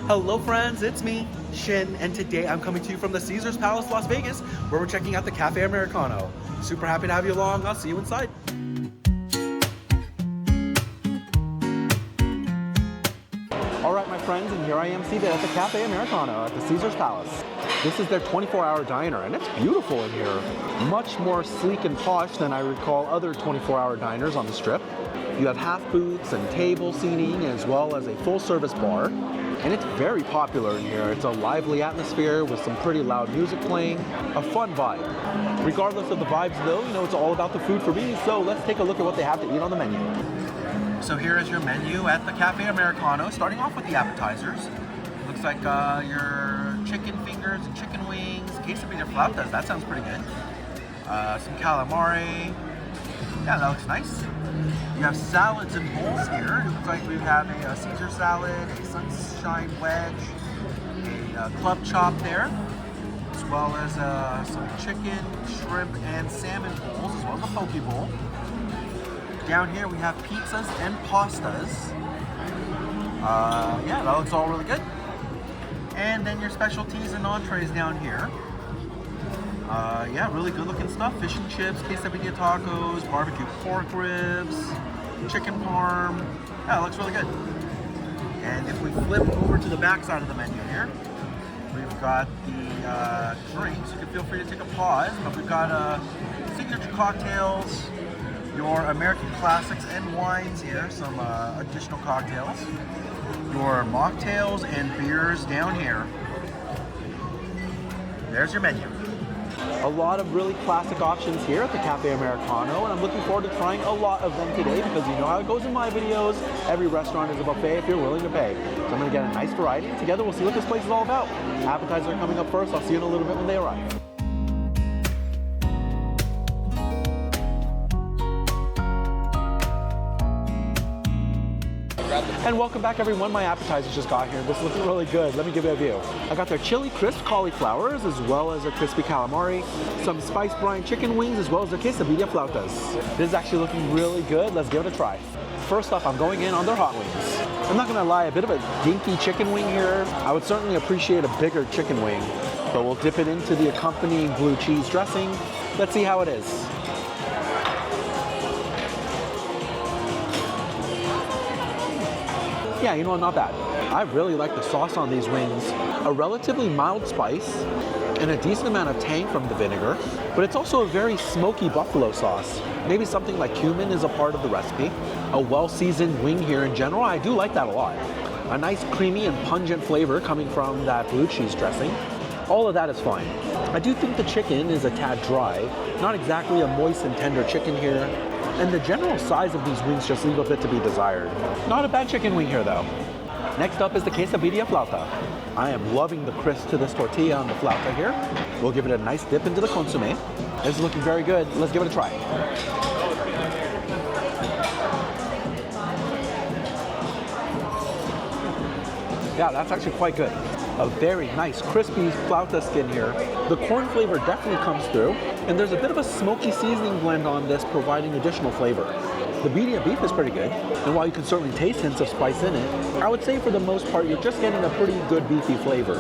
Hello friends, it's me, Shin, and today I'm coming to you from the Caesars Palace, Las Vegas, where we're checking out the Cafe Americano. Super happy to have you along. I'll see you inside. All right, my friends, and here I am seated at the Cafe Americano at the Caesars Palace. This is their 24-hour diner, and it's beautiful in here. Much more sleek and posh than I recall other 24-hour diners on the Strip. You have half booths and table seating, as well as a full-service bar. And it's very popular in here. It's a lively atmosphere with some pretty loud music playing, a fun vibe. Regardless of the vibes though, you know, it's all about the food for me, so let's take a look at what they have to eat on the menu. So here is your menu at the Cafe Americano, starting off with the appetizers. Looks like your chicken fingers and chicken wings, quesadilla flautas, that sounds pretty good. Some calamari, yeah, that looks nice. You have salads and bowls here. It looks like we have a Caesar salad, a sunshine wedge, a club chop there, as well as some chicken, shrimp, and salmon bowls, as well as a poke bowl. Down here we have pizzas and pastas. Yeah, that looks all really good. And then your specialties and entrees down here. Yeah, really good looking stuff. Fish and chips, quesadilla tacos, barbecue pork ribs, chicken parm. Yeah, it looks really good. And if we flip over to the back side of the menu here, we've got the drinks. You can feel free to take a pause, but we've got signature cocktails, your American classics and wines here, some additional cocktails, your mocktails and beers down here. There's your menu. A lot of really classic options here at the Cafe Americano, and I'm looking forward to trying a lot of them today because you know how it goes in my videos. Every restaurant is a buffet if you're willing to pay. So I'm going to get a nice variety, and together we'll see what this place is all about. Appetizers are coming up first. I'll see you in a little bit when they arrive. And welcome back everyone, my appetizers just got here. This looks really good. Let me give you a view. I got their chili crisp cauliflowers as well as their crispy calamari, some spiced brine chicken wings as well as their quesadilla flautas. This is actually looking really good. Let's give it a try. First off, I'm going in on their hot wings. I'm not gonna lie, a bit of a dinky chicken wing here. I would certainly appreciate a bigger chicken wing, but we'll dip it into the accompanying blue cheese dressing. Let's see how it is. Yeah, you know what, not bad. I really like the sauce on these wings. A relatively mild spice and a decent amount of tang from the vinegar, but it's also a very smoky buffalo sauce. Maybe something like cumin is a part of the recipe. A well-seasoned wing here in general, I do like that a lot. A nice creamy and pungent flavor coming from that blue cheese dressing. All of that is fine. I do think the chicken is a tad dry, not exactly a moist and tender chicken here. And the general size of these wings just leave a bit to be desired. Not a bad chicken wing here though. Next up is the quesadilla flauta. I am loving the crisp to this tortilla on the flauta here. We'll give it a nice dip into the consommé. This is looking very good. Let's give it a try. Yeah, that's actually quite good. A very nice crispy flauta skin here. The corn flavor definitely comes through, and there's a bit of a smoky seasoning blend on this, providing additional flavor. The birria beef is pretty good, and while you can certainly taste hints of spice in it, I would say for the most part you're just getting a pretty good beefy flavor.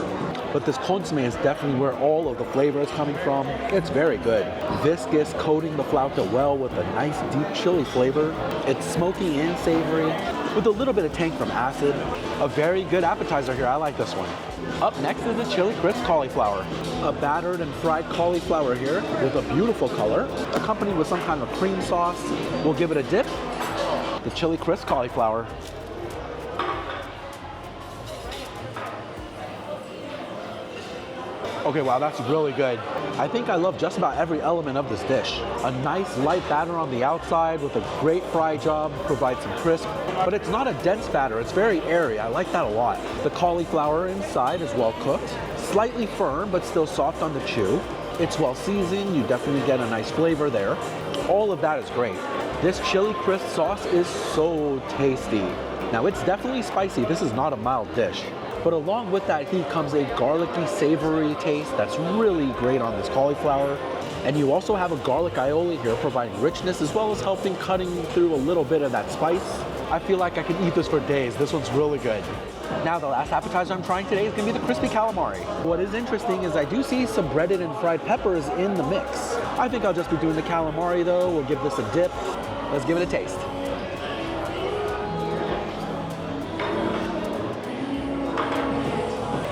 But this consommé is definitely where all of the flavor is coming from. It's very good. Viscous, coating the flauta well with a nice deep chili flavor. It's smoky and savory, with a little bit of tang from acid. A very good appetizer here, I like this one. Up next is the chili crisp cauliflower. A battered and fried cauliflower here with a beautiful color, accompanied with some kind of cream sauce. We'll give it a dip. The chili crisp cauliflower. Okay, wow, that's really good. I think I love just about every element of this dish. A nice light batter on the outside with a great fry job, provides some crisp, but it's not a dense batter, it's very airy. I like that a lot. The cauliflower inside is well cooked, slightly firm, but still soft on the chew. It's well seasoned, you definitely get a nice flavor there. All of that is great. This chili crisp sauce is so tasty. Now it's definitely spicy, this is not a mild dish. But along with that heat comes a garlicky, savory taste that's really great on this cauliflower. And you also have a garlic aioli here providing richness as well as helping cutting through a little bit of that spice. I feel like I can eat this for days. This one's really good. Now the last appetizer I'm trying today is gonna be the crispy calamari. What is interesting is I do see some breaded and fried peppers in the mix. I think I'll just be doing the calamari though. We'll give this a dip. Let's give it a taste.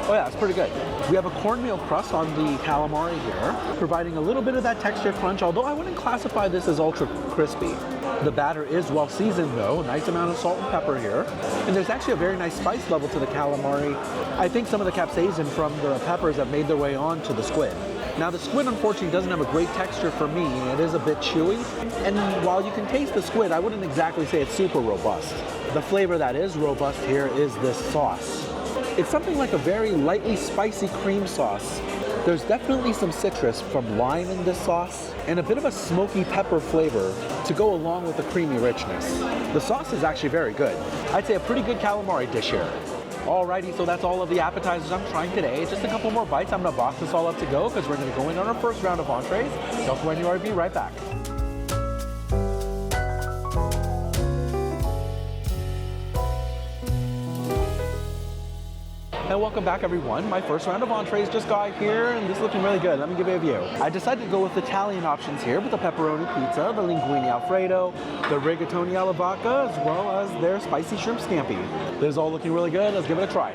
Oh yeah, it's pretty good. We have a cornmeal crust on the calamari here, providing a little bit of that texture crunch, although I wouldn't classify this as ultra crispy. The batter is well seasoned though, nice amount of salt and pepper here. And there's actually a very nice spice level to the calamari. I think some of the capsaicin from the peppers have made their way onto the squid. Now the squid unfortunately doesn't have a great texture for me. It is a bit chewy. And while you can taste the squid, I wouldn't exactly say it's super robust. The flavor that is robust here is this sauce. It's something like a very lightly spicy cream sauce. There's definitely some citrus from lime in this sauce and a bit of a smoky pepper flavor to go along with the creamy richness. The sauce is actually very good. I'd say a pretty good calamari dish here. Alrighty, so that's all of the appetizers I'm trying today. Just a couple more bites. I'm gonna box this all up to go because we're gonna go in on our first round of entrees. Don't go anywhere, I'll be right back. And welcome back everyone. My first round of entrees just got here and this is looking really good. Let me give you a view. I decided to go with Italian options here with the pepperoni pizza, the linguine alfredo, the rigatoni alla vodka, as well as their spicy shrimp scampi. This is all looking really good. Let's give it a try.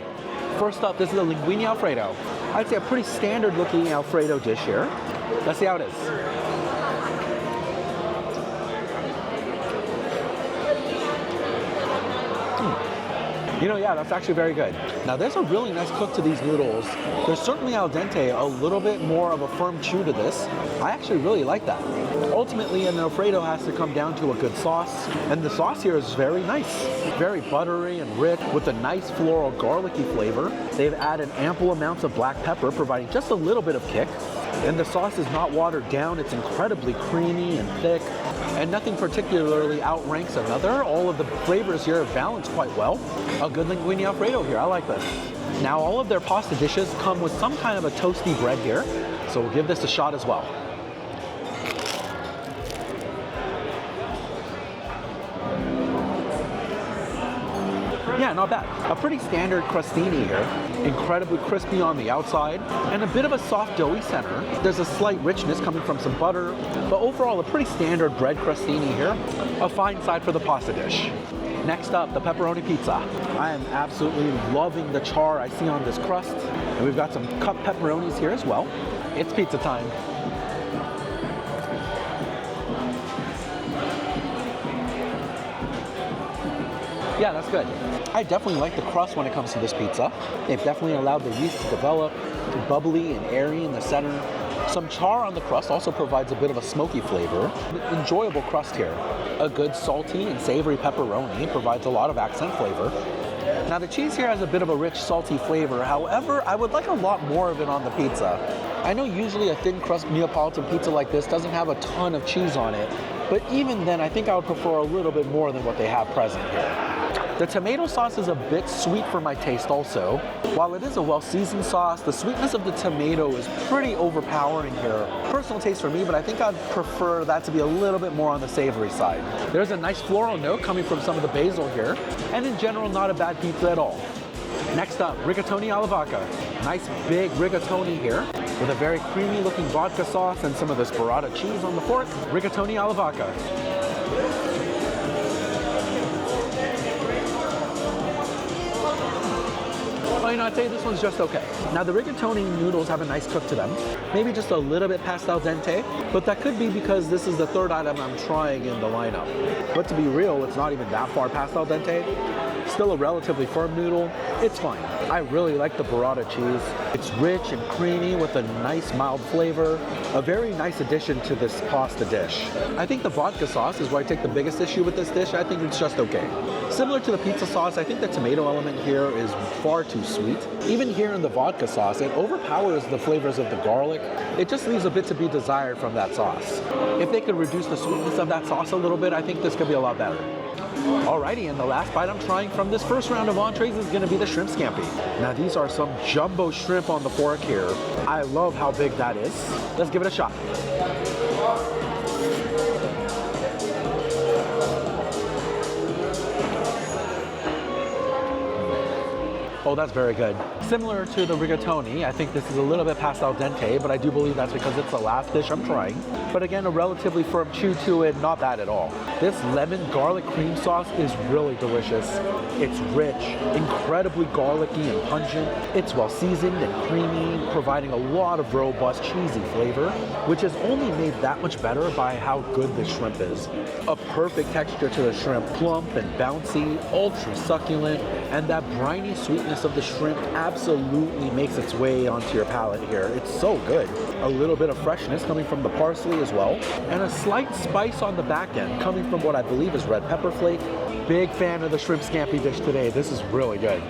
First up, this is the linguine alfredo. I'd say a pretty standard looking alfredo dish here. Let's see how it is. You know, yeah, that's actually very good. Now there's a really nice cook to these noodles. There's certainly al dente, a little bit more of a firm chew to this. I actually really like that. Ultimately, an Alfredo has to come down to a good sauce. And the sauce here is very nice. Very buttery and rich with a nice floral garlicky flavor. They've added ample amounts of black pepper, providing just a little bit of kick. And the sauce is not watered down. It's incredibly creamy and thick. And nothing particularly outranks another. All of the flavors here are balanced quite well. A good linguine alfredo here, I like this. Now all of their pasta dishes come with some kind of a toasty bread here, so we'll give this a shot as well. Yeah, not bad. A pretty standard crostini here. Incredibly crispy on the outside and a bit of a soft doughy center. There's a slight richness coming from some butter, but overall a pretty standard bread crostini here. A fine side for the pasta dish. Next up, the pepperoni pizza. I am absolutely loving the char I see on this crust. And we've got some cup pepperonis here as well. It's pizza time. Yeah, that's good. I definitely like the crust when it comes to this pizza. They've definitely allowed the yeast to develop, bubbly and airy in the center. Some char on the crust also provides a bit of a smoky flavor. Enjoyable crust here. A good salty and savory pepperoni provides a lot of accent flavor. Now the cheese here has a bit of a rich salty flavor. However, I would like a lot more of it on the pizza. I know usually a thin crust Neapolitan pizza like this doesn't have a ton of cheese on it, but even then I think I would prefer a little bit more than what they have present here. The tomato sauce is a bit sweet for my taste also. While it is a well-seasoned sauce, the sweetness of the tomato is pretty overpowering here. Personal taste for me, but I think I'd prefer that to be a little bit more on the savory side. There's a nice floral note coming from some of the basil here, and in general, not a bad pizza at all. Next up, rigatoni alla vodka. Nice big rigatoni here with a very creamy looking vodka sauce and some of this burrata cheese on the fork. Rigatoni alla vodka. Well, you know, I'd say this one's just okay. Now the rigatoni noodles have a nice cook to them. Maybe just a little bit past al dente, but that could be because this is the third item I'm trying in the lineup. But to be real, it's not even that far past al dente. Still a relatively firm noodle. It's fine. I really like the burrata cheese. It's rich and creamy with a nice mild flavor. A very nice addition to this pasta dish. I think the vodka sauce is where I take the biggest issue with this dish. I think it's just okay. Similar to the pizza sauce, I think the tomato element here is far too sweet. Even here in the vodka sauce, it overpowers the flavors of the garlic. It just leaves a bit to be desired from that sauce. If they could reduce the sweetness of that sauce a little bit, I think this could be a lot better. Alrighty, and the last bite I'm trying from this first round of entrees is going to be the shrimp scampi. Now these are some jumbo shrimp on the fork here. I love how big that is. Let's give it a shot. Oh, that's very good. Similar to the rigatoni, I think this is a little bit past al dente, but I do believe that's because it's the last dish I'm trying. But again, a relatively firm chew to it, not bad at all. This lemon garlic cream sauce is really delicious. It's rich, incredibly garlicky and pungent. It's well seasoned and creamy, providing a lot of robust cheesy flavor, which is only made that much better by how good the shrimp is. A perfect texture to the shrimp, plump and bouncy, ultra succulent, and that briny sweetness of the shrimp absolutely makes its way onto your palate here. It's so good. A little bit of freshness coming from the parsley as well, and a slight spice on the back end coming from what I believe is red pepper flake. Big fan of the shrimp scampi dish today. This is really good.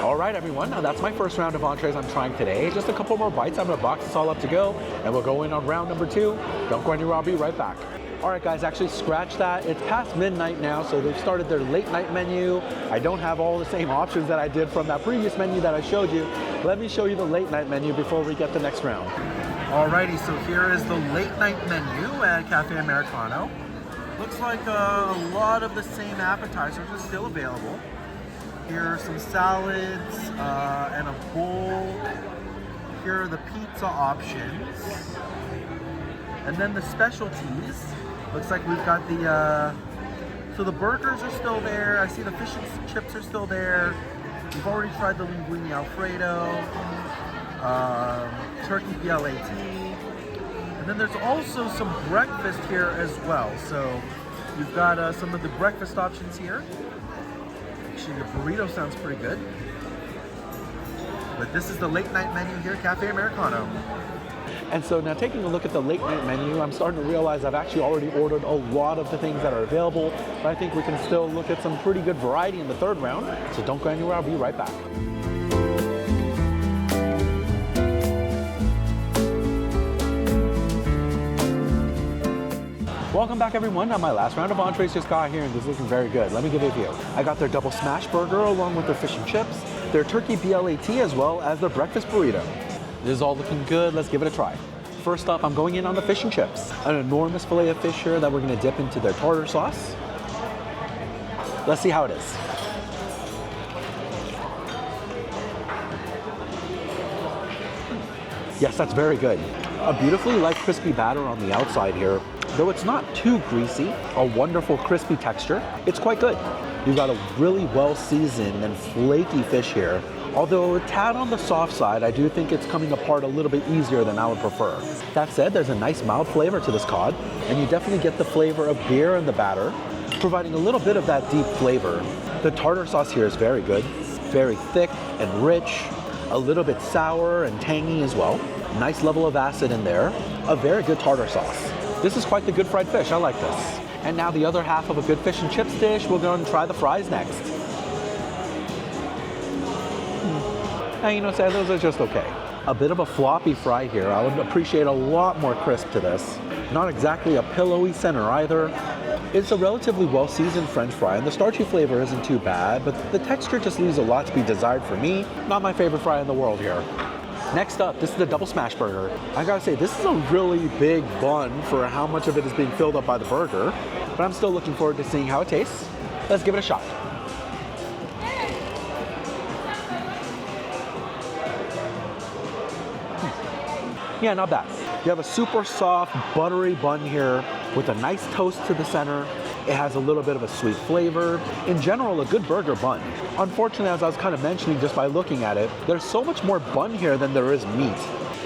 All right, everyone, now that's my first round of entrees I'm trying today. Just a couple more bites. I'm gonna box this all up to go, and we'll go in on round number 2. Don't go anywhere, I'll be right back. All right, guys, actually scratch that. It's past midnight now, so they've started their late night menu. I don't have all the same options that I did from that previous menu that I showed you. Let me show you the late night menu before we get the next round. Alrighty, so here is the late night menu at Cafe Americano. Looks like a lot of the same appetizers are still available. Here are some salads and a bowl. Here are the pizza options. And then the specialties. Looks like we've got the, so the burgers are still there. I see the fish and chips are still there. We've already tried the linguine Alfredo, turkey BLAT. And then there's also some breakfast here as well. So you've got some of the breakfast options here. Actually, the burrito sounds pretty good. But this is the late night menu here at Cafe Americano. And so now taking a look at the late night menu, I'm starting to realize I've actually already ordered a lot of the things that are available, but I think we can still look at some pretty good variety in the third round. So don't go anywhere, I'll be right back. Welcome back, everyone. Now my last round of entrees just got here and this is looking very good. Let me give you a view. I got their double smash burger along with their fish and chips, their turkey BLAT, as well as their breakfast burrito. This is all looking good. Let's give it a try. First up, I'm going in on the fish and chips. An enormous fillet of fish here that we're going to dip into their tartar sauce. Let's see how it is. Yes, that's very good. A beautifully light crispy batter on the outside here. Though it's not too greasy, a wonderful crispy texture. It's quite good. You've got a really well seasoned and flaky fish here. Although a tad on the soft side, I do think it's coming apart a little bit easier than I would prefer. That said, there's a nice mild flavor to this cod, and you definitely get the flavor of beer in the batter, providing a little bit of that deep flavor. The tartar sauce here is very good, very thick and rich, a little bit sour and tangy as well. Nice level of acid in there, a very good tartar sauce. This is quite the good fried fish, I like this. And now the other half of a good fish and chips dish, we'll go and try the fries next. Now, you know, so those are just okay. A bit of a floppy fry here. I would appreciate a lot more crisp to this. Not exactly a pillowy center either. It's a relatively well-seasoned French fry, and the starchy flavor isn't too bad, but the texture just leaves a lot to be desired for me. Not my favorite fry in the world here. Next up, this is the double smash burger. I gotta say, this is a really big bun for how much of it is being filled up by the burger, but I'm still looking forward to seeing how it tastes. Let's give it a shot. Yeah, not bad. You have a super soft, buttery bun here with a nice toast to the center. It has a little bit of a sweet flavor. In general, a good burger bun. Unfortunately, as I was kind of mentioning just by looking at it, there's so much more bun here than there is meat.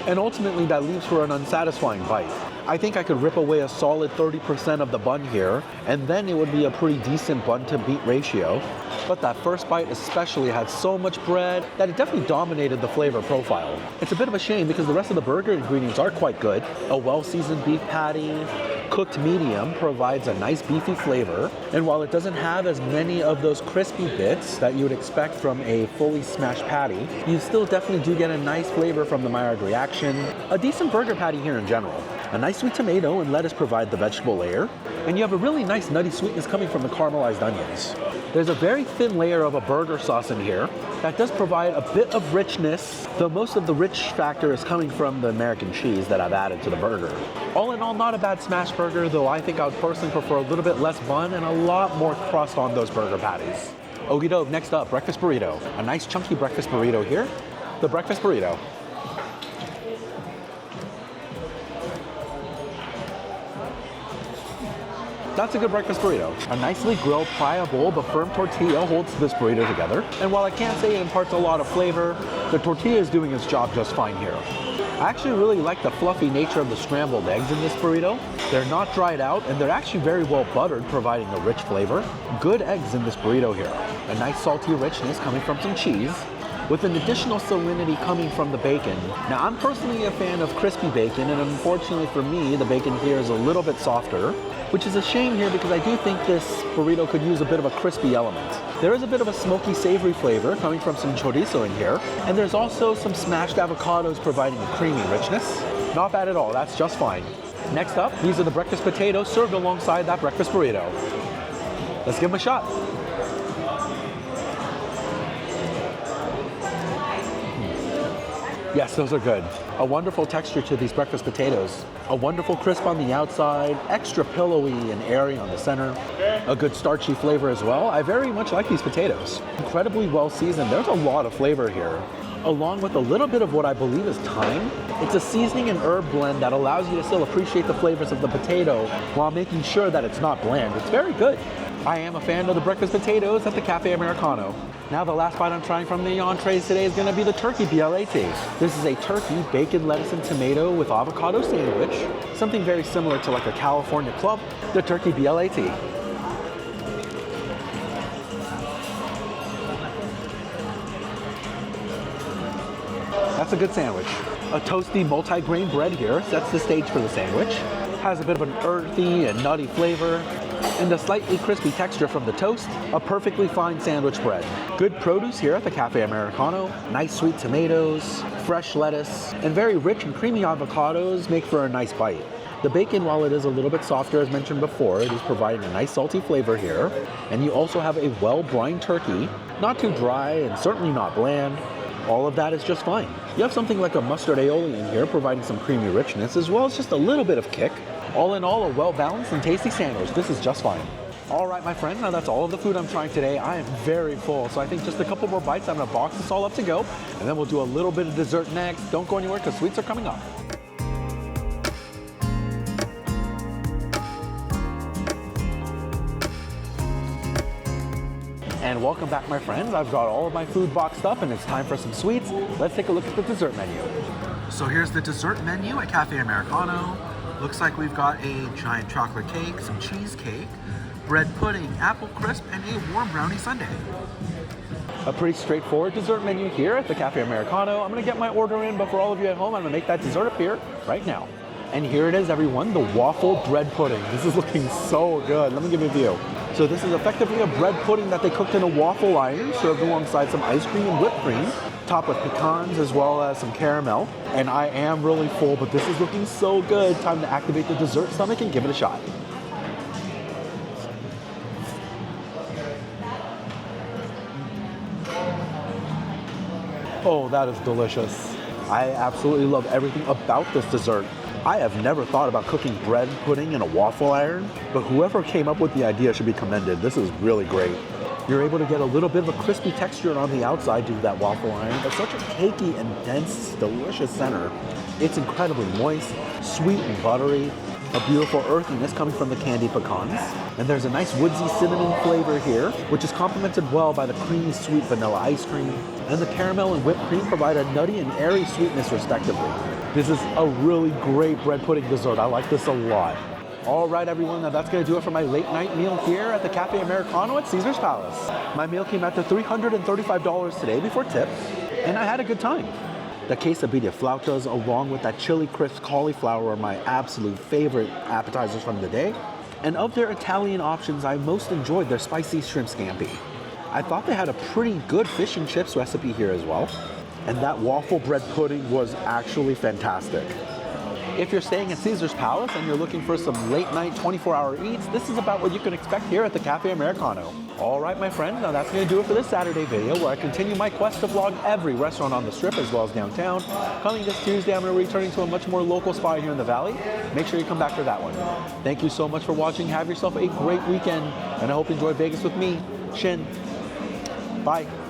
And ultimately, that leaves for an unsatisfying bite. I think I could rip away a solid 30% of the bun here, and then it would be a pretty decent bun to meat ratio. But that first bite especially had so much bread that it definitely dominated the flavor profile. It's a bit of a shame because the rest of the burger ingredients are quite good. A well-seasoned beef patty, cooked medium, provides a nice beefy flavor. And while it doesn't have as many of those crispy bits that you would expect from a fully smashed patty, you still definitely do get a nice flavor from the Maillard reaction. A decent burger patty here in general. A nice sweet tomato and lettuce provide the vegetable layer. And you have a really nice nutty sweetness coming from the caramelized onions. There's a very thin layer of a burger sauce in here that does provide a bit of richness, though most of the rich factor is coming from the American cheese that I've added to the burger. All in all, not a bad smash burger, though I think I would personally prefer a little bit less bun and a lot more crust on those burger patties. Okie doke, next up, breakfast burrito. A nice chunky breakfast burrito here. The breakfast burrito. That's a good breakfast burrito. A nicely grilled, pliable, but firm tortilla holds this burrito together. And while I can't say it imparts a lot of flavor, the tortilla is doing its job just fine here. I actually really like the fluffy nature of the scrambled eggs in this burrito. They're not dried out, and they're actually very well buttered, providing a rich flavor. Good eggs in this burrito here. A nice salty richness coming from some cheese, with an additional salinity coming from the bacon. Now, I'm personally a fan of crispy bacon, and unfortunately for me, the bacon here is a little bit softer, which is a shame here because I do think this burrito could use a bit of a crispy element. There is a bit of a smoky, savory flavor coming from some chorizo in here, and there's also some smashed avocados providing a creamy richness. Not bad at all, that's just fine. Next up, these are the breakfast potatoes served alongside that breakfast burrito. Let's give them a shot. Yes, those are good. A wonderful texture to these breakfast potatoes. A wonderful crisp on the outside, extra pillowy and airy on the center. A good starchy flavor as well. I very much like these potatoes. Incredibly well seasoned. There's a lot of flavor here. Along with a little bit of what I believe is thyme. It's a seasoning and herb blend that allows you to still appreciate the flavors of the potato while making sure that it's not bland. It's very good. I am a fan of the breakfast potatoes at the Cafe Americano. Now the last bite I'm trying from the entrees today is going to be the turkey BLAT. This is a turkey, bacon, lettuce, and tomato with avocado sandwich. Something very similar to like a California club, the turkey BLAT. That's a good sandwich. A toasty multi-grain bread here sets the stage for the sandwich. Has a bit of an earthy and nutty flavor, and a slightly crispy texture from the toast. A perfectly fine sandwich bread. Good produce here at the Cafe Americano. Nice sweet tomatoes, fresh lettuce, and very rich and creamy avocados make for a nice bite. The bacon, while it is a little bit softer as mentioned before, it is providing a nice salty flavor here. And you also have a well-brined turkey, not too dry and certainly not bland. All of that is just fine. You have something like a mustard aioli in here, providing some creamy richness, as well as just a little bit of kick. All in all, a well-balanced and tasty sandwich. This is just fine. All right, my friends, now that's all of the food I'm trying today. I am very full, so I think just a couple more bites, I'm gonna box this all up to go, and then we'll do a little bit of dessert next. Don't go anywhere, because sweets are coming up. And welcome back, my friends. I've got all of my food boxed up and it's time for some sweets. Let's take a look at the dessert menu. So here's the dessert menu at Cafe Americano. Looks like we've got a giant chocolate cake, some cheesecake, bread pudding, apple crisp, and a warm brownie sundae. A pretty straightforward dessert menu here at the Cafe Americano. I'm gonna get my order in, but for all of you at home, I'm gonna make that dessert appear right now. And here it is, everyone, the waffle bread pudding. This is looking so good. Let me give you a view. So this is effectively a bread pudding that they cooked in a waffle iron, served alongside some ice cream and whipped cream, topped with pecans as well as some caramel. And I am really full, but this is looking so good. Time to activate the dessert stomach and give it a shot. Oh, that is delicious. I absolutely love everything about this dessert. I have never thought about cooking bread pudding in a waffle iron, but whoever came up with the idea should be commended. This is really great. You're able to get a little bit of a crispy texture on the outside due to that waffle iron, but such a cakey and dense, delicious center. It's incredibly moist, sweet and buttery, a beautiful earthiness coming from the candied pecans. And there's a nice woodsy cinnamon flavor here, which is complemented well by the creamy sweet vanilla ice cream. And the caramel and whipped cream provide a nutty and airy sweetness respectively. This is a really great bread pudding dessert. I like this a lot. All right, everyone, now that's gonna do it for my late night meal here at the Cafe Americano at Caesar's Palace. My meal came out to $335 today before tips, and I had a good time. The quesadilla flautas along with that chili crisp cauliflower are my absolute favorite appetizers from the day. And of their Italian options, I most enjoyed their spicy shrimp scampi. I thought they had a pretty good fish and chips recipe here as well. And that waffle bread pudding was actually fantastic. If you're staying at Caesar's Palace and you're looking for some late night 24-hour eats, this is about what you can expect here at the Cafe Americano. All right, my friends, now that's gonna do it for this Saturday video where I continue my quest to vlog every restaurant on the Strip as well as downtown. Coming this Tuesday, I'm gonna be returning to a much more local spot here in the Valley. Make sure you come back for that one. Thank you so much for watching. Have yourself a great weekend, and I hope you enjoy Vegas with me, Shin. Bye.